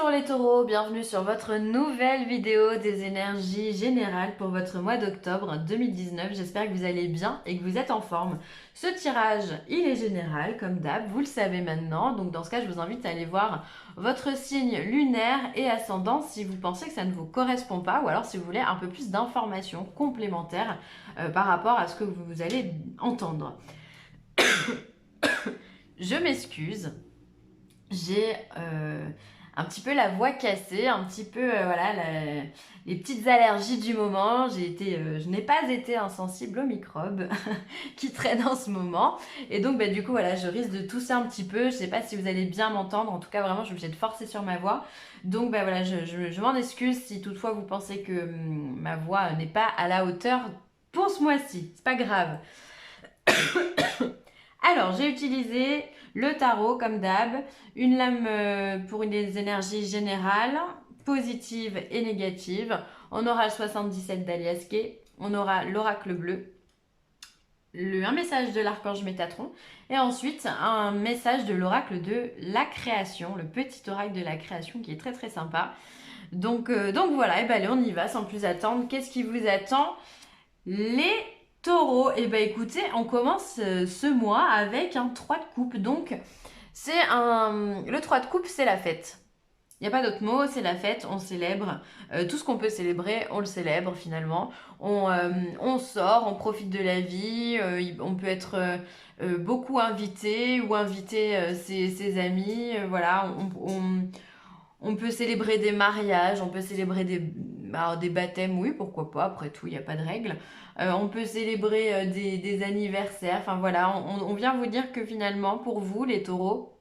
Bonjour les taureaux, bienvenue sur votre nouvelle vidéo des énergies générales pour votre mois d'octobre 2019. J'espère que vous allez bien et que vous êtes en forme. Ce tirage, il est général comme d'hab, vous le savez maintenant. Donc dans ce cas, je vous invite à aller voir votre signe lunaire et ascendant si vous pensez que ça ne vous correspond pas ou alors si vous voulez un peu plus d'informations complémentaires par rapport à ce que vous allez entendre. Je m'excuse. J'ai un petit peu la voix cassée, un petit peu voilà les petites allergies du moment. Je n'ai pas été insensible aux microbes qui traînent en ce moment, et donc bah, du coup voilà, je risque de tousser un petit peu. Je sais pas si vous allez bien m'entendre. En tout cas, vraiment, je suis obligée de forcer sur ma voix. Donc bah voilà, je m'en excuse si toutefois vous pensez que ma voix n'est pas à la hauteur pour ce mois-ci. C'est pas grave. Alors, j'ai utilisé le tarot comme d'hab, une lame pour des énergies générales, positives et négatives. On aura le 77 d'Alias Kay, on aura l'oracle bleu, un message de l'archange Métatron et ensuite un message de l'oracle de la création, le petit oracle de la création qui est très très sympa. Donc voilà, et ben allez, on y va sans plus attendre. Qu'est-ce qui vous attend, les taureaux? Et ben écoutez, on commence ce mois avec un 3 de coupe. Donc le 3 de coupe, c'est la fête. Il n'y a pas d'autre mot, c'est la fête, on célèbre. Tout ce qu'on peut célébrer, on le célèbre finalement. On sort, on profite de la vie. On peut être beaucoup invité ou inviter ses amis. Voilà, on peut célébrer des mariages, on peut célébrer des baptêmes, oui, pourquoi pas, après tout, il n'y a pas de règle. On peut célébrer des anniversaires, enfin voilà, on vient vous dire que finalement, pour vous, les taureaux,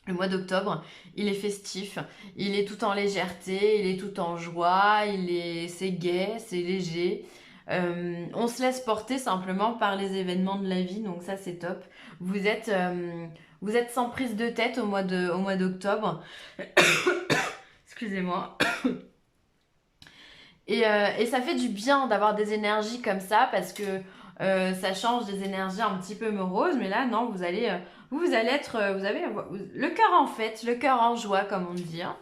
le mois d'octobre, il est festif, il est tout en légèreté, il est tout en joie, c'est gai, c'est léger. On se laisse porter simplement par les événements de la vie, donc ça c'est top. Vous êtes, euh, vous êtes sans prise de tête au mois d'octobre. Excusez-moi. Et ça fait du bien d'avoir des énergies comme ça parce que ça change des énergies un petit peu moroses. Mais là, non, vous allez être, vous avez le cœur en fête, le cœur en joie, comme on dit, hein.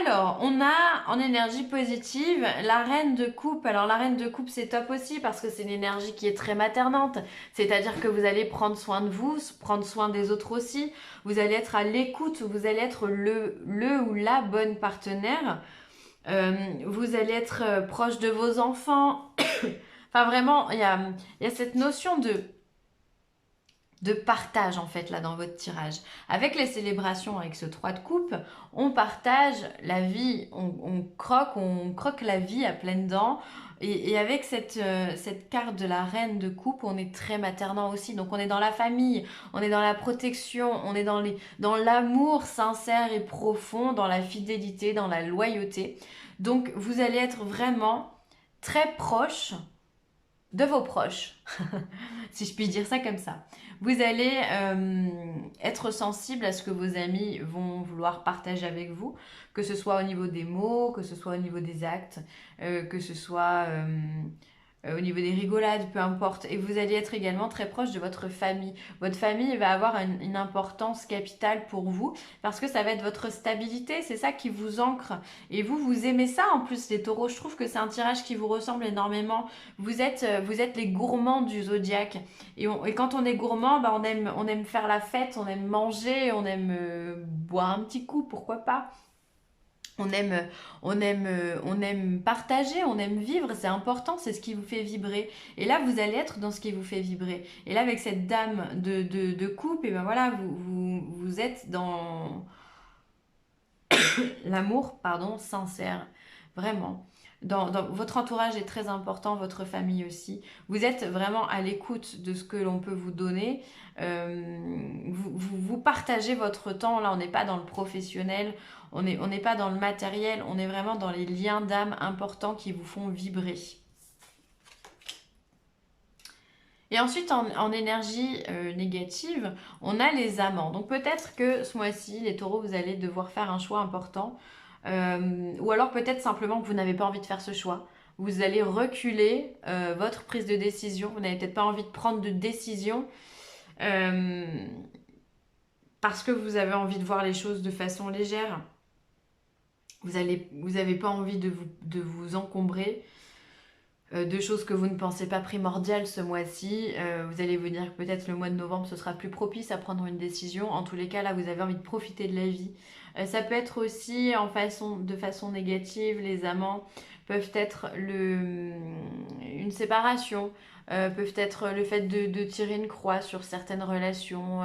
Alors, on a en énergie positive la reine de coupe. Alors, la reine de coupe, c'est top aussi parce que c'est une énergie qui est très maternante. C'est-à-dire que vous allez prendre soin de vous, prendre soin des autres aussi. Vous allez être à l'écoute, vous allez être le ou la bonne partenaire. Vous allez être proche de vos enfants. Enfin, vraiment, il y a cette notion de partage en fait là dans votre tirage. Avec les célébrations, avec ce 3 de coupe, on partage la vie, on croque la vie à pleines dents. Et avec cette carte de la reine de coupe, on est très maternant aussi. Donc on est dans la famille, on est dans la protection, on est dans l'amour sincère et profond, dans la fidélité, dans la loyauté. Donc vous allez être vraiment très proche de vos proches, si je puis dire ça comme ça. Vous allez être sensible à ce que vos amis vont vouloir partager avec vous, que ce soit au niveau des mots, que ce soit au niveau des actes, que ce soit au niveau des rigolades, peu importe. Et vous allez être également très proche de votre famille. Votre famille va avoir une importance capitale pour vous parce que ça va être votre stabilité, c'est ça qui vous ancre. Et vous aimez ça en plus, les taureaux. Je trouve que c'est un tirage qui vous ressemble énormément. Vous êtes les gourmands du zodiaque. Et quand on est gourmand, bah on aime faire la fête, on aime manger, on aime boire un petit coup, pourquoi pas. On aime, on aime partager, on aime vivre, c'est important, c'est ce qui vous fait vibrer. Et là, vous allez être dans ce qui vous fait vibrer. Et là, avec cette dame de coupe, et ben voilà, vous êtes dans l'amour, pardon, sincère, vraiment. Votre entourage est très important, votre famille aussi. Vous êtes vraiment à l'écoute de ce que l'on peut vous donner. Vous partagez votre temps. Là, on n'est pas dans le professionnel, on n'est pas dans le matériel, on est vraiment dans les liens d'âme importants qui vous font vibrer. Et ensuite, en énergie négative, on a les amants. Donc peut-être que ce mois-ci, les taureaux, vous allez devoir faire un choix important. Ou alors peut-être simplement que vous n'avez pas envie de faire ce choix. Vous allez reculer votre prise de décision. Vous n'avez peut-être pas envie de prendre de décision. Euh, parce que vous avez envie de voir les choses de façon légère. Vous n'avez pas envie de vous encombrer de choses que vous ne pensez pas primordiales ce mois-ci. Vous allez vous dire que peut-être le mois de novembre, ce sera plus propice à prendre une décision. En tous les cas, là, vous avez envie de profiter de la vie. Ça peut être aussi de façon négative, les amants peuvent être une séparation, peuvent être le fait de tirer une croix sur certaines relations,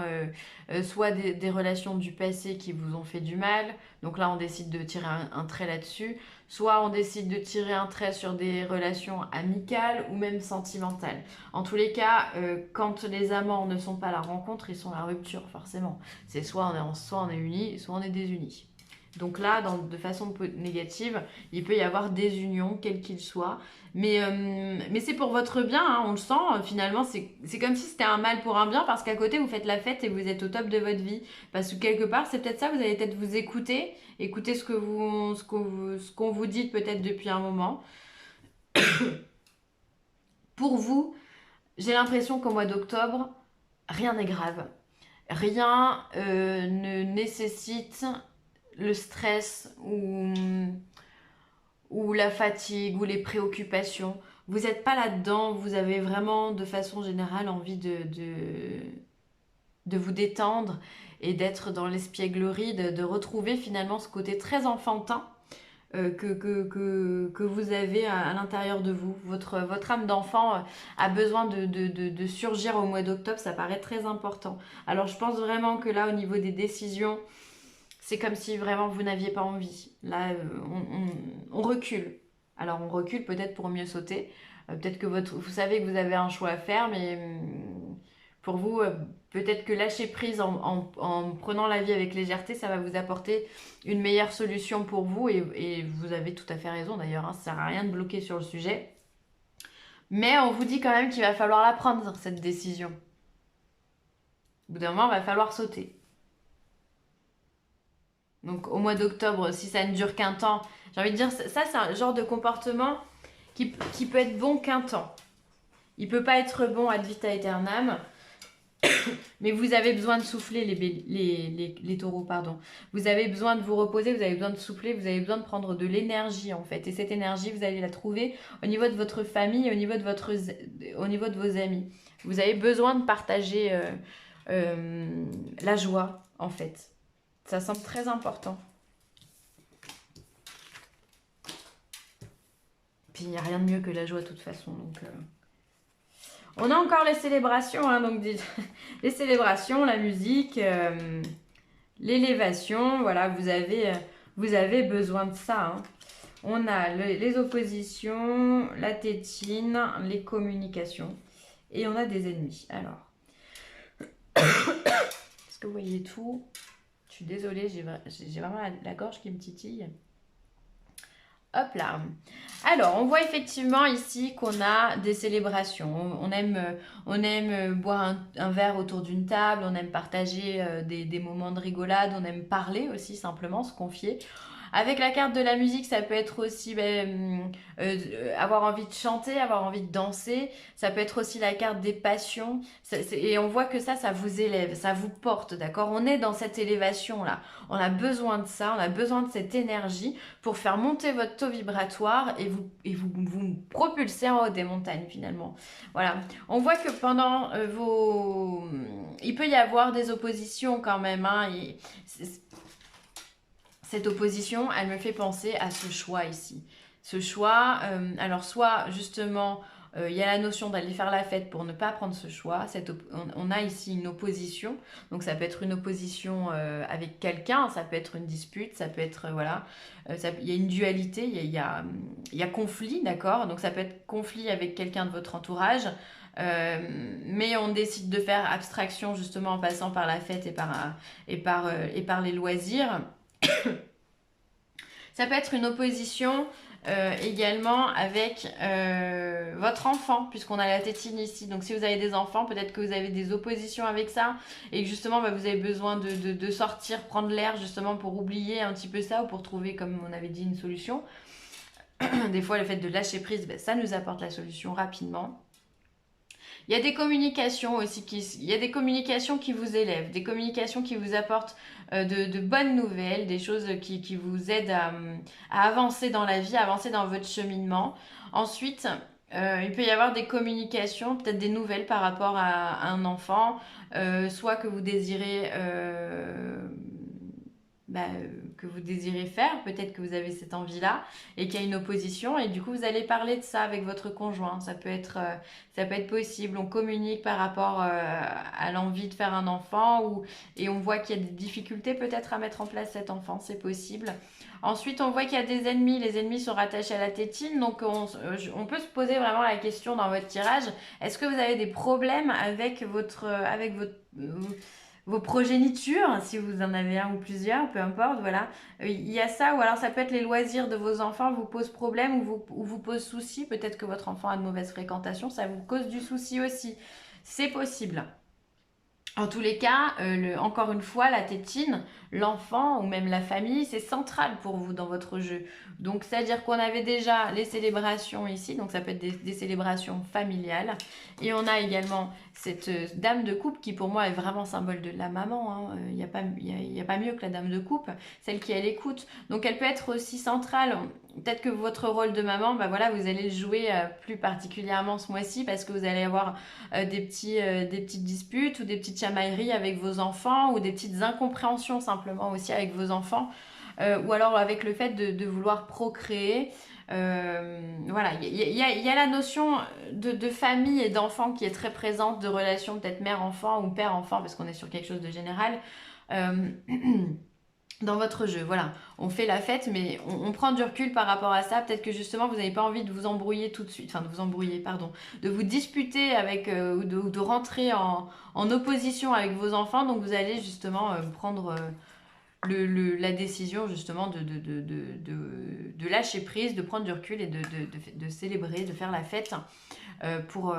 soit des relations du passé qui vous ont fait du mal. Donc là, on décide de tirer un trait là-dessus. Soit on décide de tirer un trait sur des relations amicales ou même sentimentales. En tous les cas, quand les amants ne sont pas à la rencontre, ils sont à la rupture forcément. C'est soit on est unis, soit on est désunis. Donc là, de façon négative, il peut y avoir des unions, quelles qu'ils soient. Mais c'est pour votre bien, hein, on le sent. Finalement, c'est comme si c'était un mal pour un bien parce qu'à côté, vous faites la fête et vous êtes au top de votre vie. Parce que quelque part, c'est peut-être ça, vous allez peut-être vous écouter ce qu'on vous dit peut-être depuis un moment. Pour vous, j'ai l'impression qu'au mois d'octobre, rien n'est grave. Rien ne nécessite le stress ou la fatigue ou les préoccupations. Vous n'êtes pas là-dedans, vous avez vraiment de façon générale envie de vous détendre et d'être dans l'espièglerie, de retrouver finalement ce côté très enfantin que vous avez à l'intérieur de vous. Votre âme d'enfant a besoin de surgir au mois d'octobre, ça paraît très important. Alors je pense vraiment que là, au niveau des décisions, c'est comme si vraiment vous n'aviez pas envie. Là, on recule. Alors on recule peut-être pour mieux sauter. Peut-être que vous savez que vous avez un choix à faire, mais pour vous, peut-être que lâcher prise en prenant la vie avec légèreté, ça va vous apporter une meilleure solution pour vous. Et vous avez tout à fait raison d'ailleurs, hein, ça ne sert à rien de bloquer sur le sujet. Mais on vous dit quand même qu'il va falloir la prendre, cette décision. Au bout d'un moment, il va falloir sauter. Donc au mois d'octobre, si ça ne dure qu'un temps, j'ai envie de dire, ça c'est un genre de comportement qui peut être bon qu'un temps. Il ne peut pas être bon ad vita aeternam. Mais vous avez besoin de souffler les taureaux, pardon. Vous avez besoin de vous reposer, vous avez besoin de souffler, vous avez besoin de prendre de l'énergie en fait. Et cette énergie, vous allez la trouver au niveau de votre famille, au niveau de vos amis. Vous avez besoin de partager la joie en fait. Ça semble très important. Puis il n'y a rien de mieux que la joie de toute façon. Donc, on a encore les célébrations, hein, donc les célébrations, la musique, l'élévation, voilà, vous avez besoin de ça. Hein. On a les oppositions, la tétine, les communications et on a des ennemis. Alors, est-ce que vous voyez tout? Je suis désolée, j'ai vraiment la gorge qui me titille. Hop là. Alors, on voit effectivement ici qu'on a des célébrations. On aime boire un verre autour d'une table, on aime partager des moments de rigolade, on aime parler aussi, simplement, se confier. Avec la carte de la musique, ça peut être aussi avoir envie de chanter, avoir envie de danser. Ça peut être aussi la carte des passions. Et on voit que ça vous élève, ça vous porte, d'accord? On est dans cette élévation-là. On a besoin de ça, on a besoin de cette énergie pour faire monter votre taux vibratoire et vous propulser en haut des montagnes, finalement. Voilà. On voit que pendant il peut y avoir des oppositions quand même, hein. Cette opposition, elle me fait penser à ce choix ici. Ce choix, alors soit justement, il y a la notion d'aller faire la fête pour ne pas prendre ce choix. On a ici une opposition. Donc ça peut être une opposition avec quelqu'un, ça peut être une dispute, ça peut être, voilà. Il y a une dualité, il y a conflit, d'accord? Donc ça peut être conflit avec quelqu'un de votre entourage. Mais on décide de faire abstraction justement en passant par la fête et par les loisirs. Ça peut être une opposition également avec votre enfant, puisqu'on a la tétine ici. Donc si vous avez des enfants, peut-être que vous avez des oppositions avec ça et que justement vous avez besoin de sortir, prendre l'air justement pour oublier un petit peu ça ou pour trouver, comme on avait dit, une solution. Des fois, le fait de lâcher prise, ça nous apporte la solution rapidement. Il y a des communications aussi il y a des communications qui vous élèvent, des communications qui vous apportent de bonnes nouvelles, des choses qui vous aident à avancer dans la vie, à avancer dans votre cheminement. Ensuite, il peut y avoir des communications, peut-être des nouvelles par rapport à un enfant, soit que vous désirez que vous désirez faire, peut-être que vous avez cette envie-là et qu'il y a une opposition et du coup vous allez parler de ça avec votre conjoint, ça peut être possible, on communique par rapport à l'envie de faire un enfant et on voit qu'il y a des difficultés peut-être à mettre en place cet enfant, c'est possible. Ensuite on voit qu'il y a des ennemis, les ennemis sont rattachés à la tétine, donc on peut se poser vraiment la question dans votre tirage, est-ce que vous avez des problèmes avec vos progénitures, si vous en avez un ou plusieurs, peu importe, voilà. Il y a ça, ou alors ça peut être les loisirs de vos enfants vous posent problème ou vous posent souci. Peut-être que votre enfant a de mauvaises fréquentations, ça vous cause du souci aussi. C'est possible. En tous les cas, encore une fois, la tétine, l'enfant ou même la famille, c'est central pour vous dans votre jeu. Donc, c'est-à-dire qu'on avait déjà les célébrations ici, donc ça peut être des célébrations familiales. Et on a également cette dame de coupe qui pour moi est vraiment symbole de la maman. Il n'y a pas mieux que la dame de coupe, celle qui elle écoute. Donc, elle peut être aussi centrale. Peut-être que votre rôle de maman, bah voilà, vous allez le jouer plus particulièrement ce mois-ci parce que vous allez avoir des petites disputes ou des petites chamailleries avec vos enfants ou des petites incompréhensions simplement aussi avec vos enfants ou alors avec le fait de vouloir procréer. Voilà, il y a la notion de famille et d'enfant qui est très présente, de relation peut-être mère-enfant ou père-enfant parce qu'on est sur quelque chose de général. Dans votre jeu, voilà, on fait la fête, mais on prend du recul par rapport à ça. Peut-être que justement, vous n'avez pas envie de vous embrouiller tout de suite, enfin de vous embrouiller, pardon, de vous disputer avec ou de rentrer en opposition avec vos enfants. Donc vous allez justement prendre la décision justement de lâcher prise, de prendre du recul et de célébrer, de faire la fête pour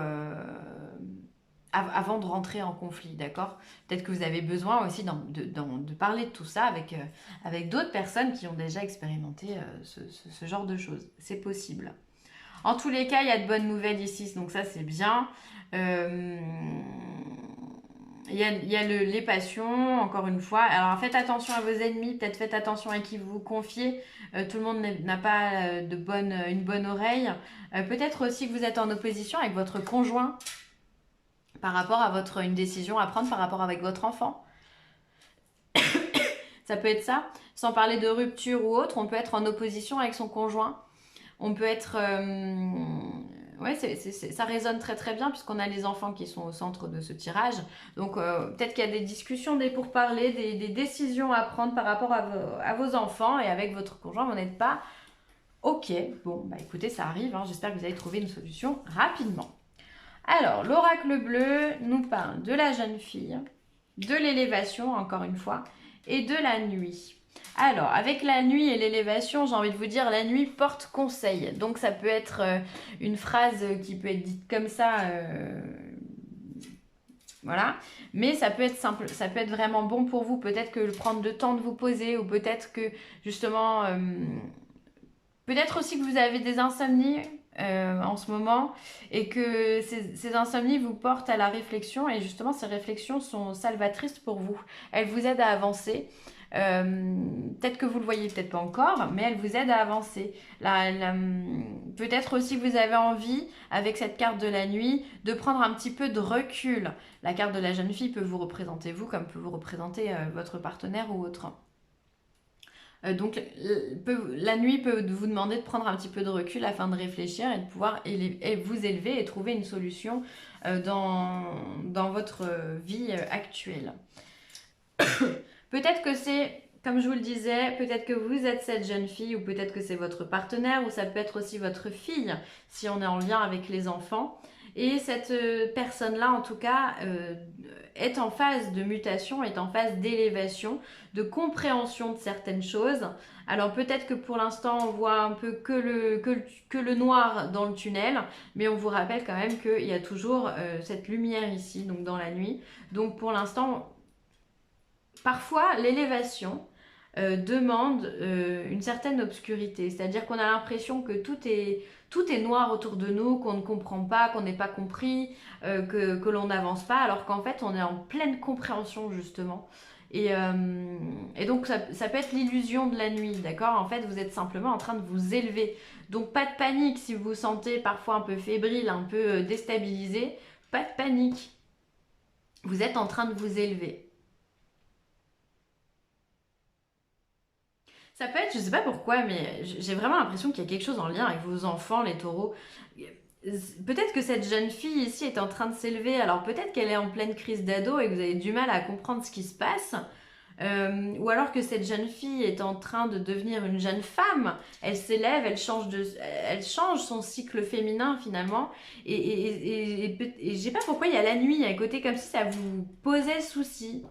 avant de rentrer en conflit, d'accord? Peut-être que vous avez besoin aussi de parler de tout ça avec d'autres personnes qui ont déjà expérimenté ce genre de choses. C'est possible. En tous les cas, il y a de bonnes nouvelles ici, donc ça c'est bien. Il y a les passions, encore une fois. Alors faites attention à vos ennemis, peut-être faites attention à qui vous vous confiez. Tout le monde n'a pas une bonne oreille. Peut-être aussi que vous êtes en opposition avec votre conjoint par rapport à une décision à prendre par rapport avec votre enfant. Ça peut être ça. Sans parler de rupture ou autre, on peut être en opposition avec son conjoint. On peut être... ouais, ça résonne très très bien puisqu'on a les enfants qui sont au centre de ce tirage. Donc peut-être qu'il y a des discussions, des pourparlers, des décisions à prendre par rapport à vos enfants et avec votre conjoint, vous n'êtes pas OK. Bon, bah écoutez, ça arrive. Hein. J'espère que vous allez trouver une solution rapidement. Alors, l'oracle bleu nous parle de la jeune fille, de l'élévation, encore une fois, et de la nuit. Alors, avec la nuit et l'élévation, j'ai envie de vous dire, la nuit porte conseil. Donc, ça peut être une phrase qui peut être dite comme ça, voilà. Mais ça peut être simple, ça peut être vraiment bon pour vous. Peut-être que prendre le temps de vous poser, ou peut-être que, justement, peut-être aussi que vous avez des insomnies en ce moment et que ces insomnies vous portent à la réflexion et justement ces réflexions sont salvatrices pour vous. Elles vous aident à avancer. Peut-être que vous le voyez, peut-être pas encore, mais elles vous aident à avancer. Peut-être aussi que vous avez envie, avec cette carte de la nuit, de prendre un petit peu de recul. La carte de la jeune fille peut vous représenter vous comme peut vous représenter votre partenaire ou autre. Donc la nuit peut vous demander de prendre un petit peu de recul afin de réfléchir et de pouvoir vous élever et trouver une solution dans votre vie actuelle. Peut-être que c'est, comme je vous le disais, peut-être que vous êtes cette jeune fille ou peut-être que c'est votre partenaire ou ça peut être aussi votre fille si on est en lien avec les enfants. Et cette personne-là, en tout cas, est en phase de mutation, est en phase d'élévation, de compréhension de certaines choses. Alors peut-être que pour l'instant, on voit un peu que le noir dans le tunnel, mais on vous rappelle quand même qu'il y a toujours cette lumière ici, donc dans la nuit. Donc pour l'instant, parfois l'élévation demande une certaine obscurité. C'est-à-dire qu'on a l'impression que tout est noir autour de nous, qu'on ne comprend pas, qu'on n'est pas compris, que l'on n'avance pas, alors qu'en fait on est en pleine compréhension justement. Et donc ça peut être l'illusion de la nuit, d'accord? En fait vous êtes simplement en train de vous élever. Donc pas de panique si vous vous sentez parfois un peu fébrile, un peu déstabilisé, pas de panique. Vous êtes en train de vous élever. Ça peut être, je sais pas pourquoi, mais j'ai vraiment l'impression qu'il y a quelque chose en lien avec vos enfants, les taureaux. Peut-être que cette jeune fille ici est en train de s'élever, alors peut-être qu'elle est en pleine crise d'ado et que vous avez du mal à comprendre ce qui se passe. Ou alors que cette jeune fille est en train de devenir une jeune femme, elle s'élève, elle change son cycle féminin finalement, et je sais pas pourquoi il y a la nuit à côté comme si ça vous posait souci.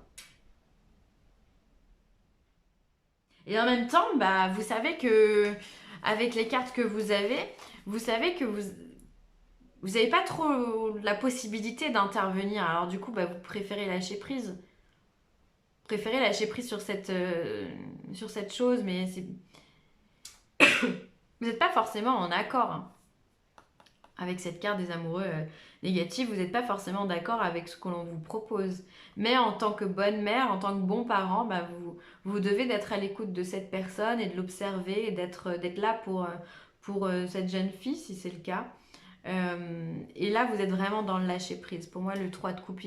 Et en même temps, bah, vous savez que avec les cartes que vous savez que vous n'avez pas trop la possibilité d'intervenir. Alors du coup, bah, vous préférez lâcher prise. Préférez lâcher prise sur cette chose, mais vous n'êtes pas forcément en accord hein, avec cette carte des amoureux négatifs. Vous n'êtes pas forcément d'accord avec ce que l'on vous propose. Mais en tant que bonne mère, en tant que bon parent, bah, vous devez d'être à l'écoute de cette personne et de l'observer et d'être là pour cette jeune fille, si c'est le cas. Et là, vous êtes vraiment dans le lâcher prise. Pour moi, le 3 de coupe,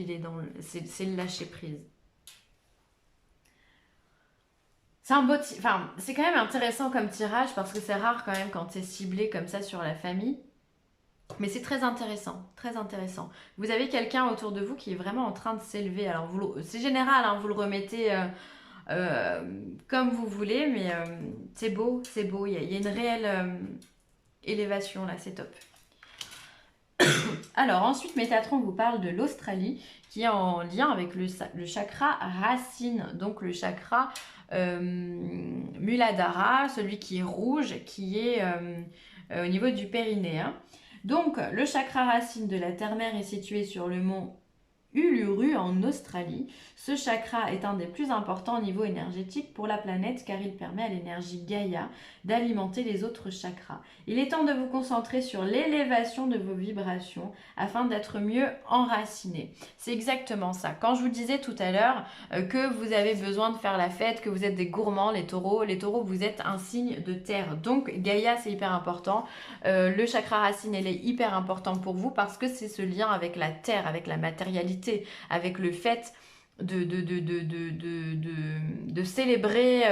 c'est le lâcher prise. C'est quand même intéressant comme tirage parce que c'est rare quand même quand c'est ciblé comme ça sur la famille. Mais c'est très intéressant, très intéressant. Vous avez quelqu'un autour de vous qui est vraiment en train de s'élever. Alors, c'est général, hein, vous le remettez comme vous voulez, mais c'est beau, c'est beau. Il y a une réelle élévation là, c'est top. Alors, ensuite, Métatron vous parle de l'Australie qui est en lien avec le chakra racine, donc le chakra Muladhara, celui qui est rouge, qui est au niveau du périnée. Hein. Donc, le chakra racine de la terre-mère est situé sur le mont Uluru en Australie. Ce chakra est un des plus importants au niveau énergétique pour la planète car il permet à l'énergie Gaïa d'alimenter les autres chakras. Il est temps de vous concentrer sur l'élévation de vos vibrations afin d'être mieux enraciné. C'est exactement ça. Quand je vous disais tout à l'heure que vous avez besoin de faire la fête, que vous êtes des gourmands, les taureaux, vous êtes un signe de terre. Donc Gaïa, c'est hyper important. Le chakra racine, elle est hyper important pour vous parce que c'est ce lien avec la terre, avec la matérialité, avec le fait de célébrer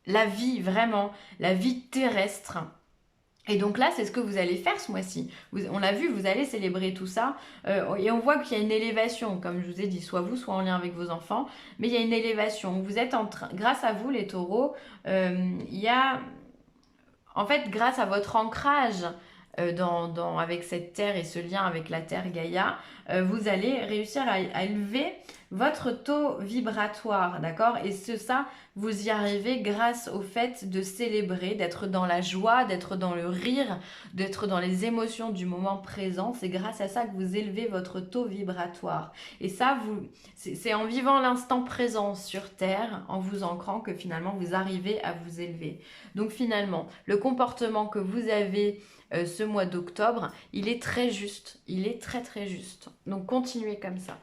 la vie, vraiment, la vie terrestre. Et donc là, c'est ce que vous allez faire ce mois-ci. On l'a vu, vous allez célébrer tout ça. Et on voit qu'il y a une élévation, comme je vous ai dit, soit vous, soit en lien avec vos enfants. Mais il y a une élévation. Vous êtes en train, grâce à vous, les taureaux, il y a... En fait, grâce à votre ancrage avec cette terre et ce lien avec la terre Gaïa, vous allez réussir à élever votre taux vibratoire, d'accord? Et ça, vous y arrivez grâce au fait de célébrer, d'être dans la joie, d'être dans le rire, d'être dans les émotions du moment présent. C'est grâce à ça que vous élevez votre taux vibratoire. Et ça, c'est en vivant l'instant présent sur Terre, en vous ancrant, que finalement vous arrivez à vous élever. Donc finalement, le comportement que vous avez ce mois d'octobre, il est très juste. Il est très très juste. Donc continuez comme ça.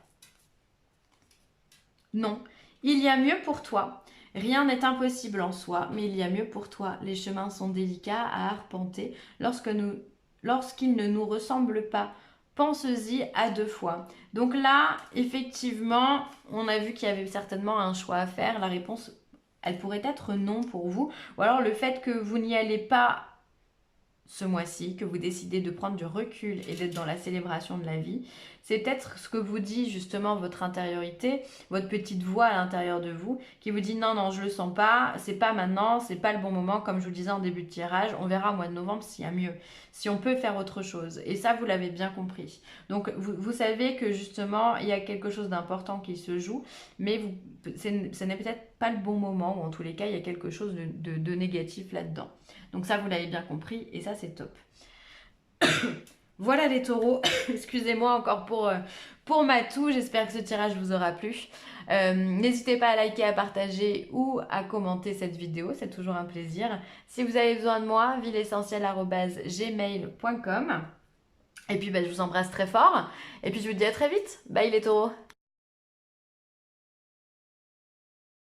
Non, il y a mieux pour toi. Rien n'est impossible en soi, mais il y a mieux pour toi. Les chemins sont délicats à arpenter lorsqu'ils ne nous ressemblent pas. Pense-y à 2 fois. Donc là, effectivement, on a vu qu'il y avait certainement un choix à faire. La réponse, elle pourrait être non pour vous. Ou alors le fait que vous n'y allez pas ce mois-ci, que vous décidez de prendre du recul et d'être dans la célébration de la vie, c'est peut-être ce que vous dit justement votre intériorité, votre petite voix à l'intérieur de vous, qui vous dit non, non, je le sens pas, c'est pas maintenant, c'est pas le bon moment, comme je vous disais en début de tirage, on verra au mois de novembre s'il y a mieux, si on peut faire autre chose. Et ça, vous l'avez bien compris. Donc, vous savez que justement, il y a quelque chose d'important qui se joue, mais ce n'est peut-être pas le bon moment, ou en tous les cas, il y a quelque chose de négatif là-dedans. Donc ça, vous l'avez bien compris, et ça, c'est top. Voilà les taureaux, excusez-moi encore pour ma toux, j'espère que ce tirage vous aura plu. N'hésitez pas à liker, à partager ou à commenter cette vidéo, c'est toujours un plaisir. Si vous avez besoin de moi, villeessentielle@gmail.com. Et puis je vous embrasse très fort et puis je vous dis à très vite. Bye les taureaux.